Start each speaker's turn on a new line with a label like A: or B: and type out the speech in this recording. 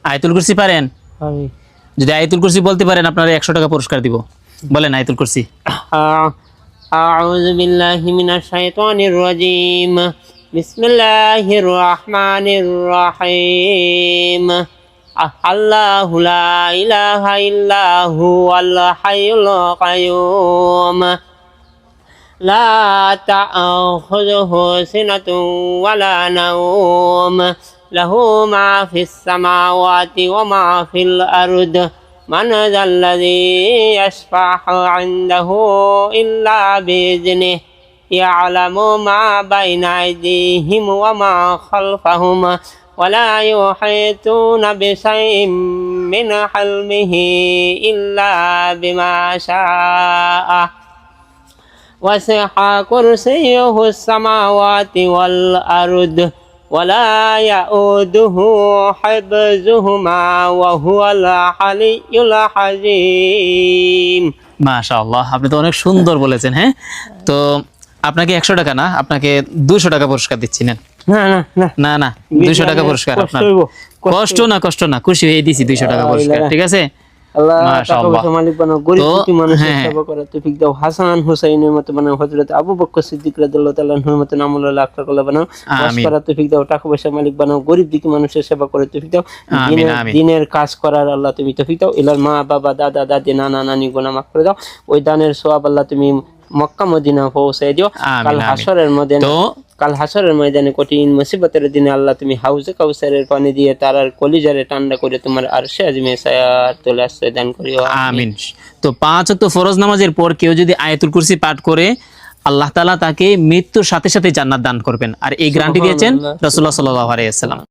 A: আয়াতুল কুরসি পারেন? যদি আয়াতুল কুরসি বলতে পারেন আপনারা 100 টাকা পুরস্কার দিব। বলেন আয়াতুল কুরসি।
B: আউযু বিল্লাহি মিনাশ শাইতানির রাজীম। বিসমিল্লাহির রহমানির রহিম। আল্লাহু লা ইলাহা ইল্লাহু আল হাইয়ুল কাইয়ুম। লা তা'খুযুহু সিনাতুন ওয়ালা নাওম। লাহু মা ফিস সামাওয়াতি ওয়া মা ফিল আরদ। মান যাল্লাযী ইয়াশফা'ু 'ইনদাহু ইল্লা বিইذনিহি। ইয়া'লামু মা বাইনা আইদিহিম ওয়া মা খালফাহুম। ولا يحيطون بشيء من علمه إلا بما شاء. وسع كرسيه السماوات والأرض ولا يؤوده حفظهما وهو العلي العظيم.
A: মাশাআল্লাহ, আপনি তো অনেক সুন্দর বলেছেন। হ্যাঁ, তো আপনাকে 100 টাকা না, আপনাকে 200 টাকা পুরস্কার দিচ্ছি। নেন।
B: না না না
A: না না, 200 টাকা পুরস্কার আপনার। কষ্ট না, খুশি হয়ে দিছি 200 টাকা পুরস্কার। ঠিক আছে?
B: আল্লাহ টাকা পয়সা মালিক বানাও, গরিব দুঃখী মানুষের সেবা করার তৌফিক দাও। হাসান হুসাইনের মতো বানাও, হযরত আবু বকর সিদ্দিক রাদিয়াল্লাহু তাআলা আনহুর মতো নামুল্লাহ আখলাকুল্লাহ বানাও। ওয়াজ করার তৌফিক দাও, টাকা পয়সা মালিক বানাও, গরিব দুঃখী মানুষের সেবা করার তৌফিক দাও। দিনের কাজ করার আল্লাহ তুমি তৌফিক দাও। ইলাল মা বাবা দাদা দাদি নানা নানি গুনাহ মাফ করে দাও। ওই দানের সওয়াব আল্লাহ তুমি মক্কা মদিনা পৌঁছে দিও। কাল হাসরের ময়দানে কঠিন মুসিবতের দিনে আল্লাহ তুমি হাউজে কাউসারের পানি দিয়ে তারার কলিজারে ঠান্ডা করে তোমার আরশে আযমে ছায়ার তলে আশ্রয় দান করিও। আমিন। তো 5 ওয়াক্ত ফরজ নামাজের পর কেউ যদি আয়াতুল কুরসি পাঠ করে, আল্লাহ তাআলা তাকে মৃত্যুর সাথে সাথে জান্নাত দান করবেন। আর এই গ্যারান্টি দিয়েছেন রাসূলুল্লাহ সাল্লাল্লাহু আলাইহি ওয়াসাল্লাম।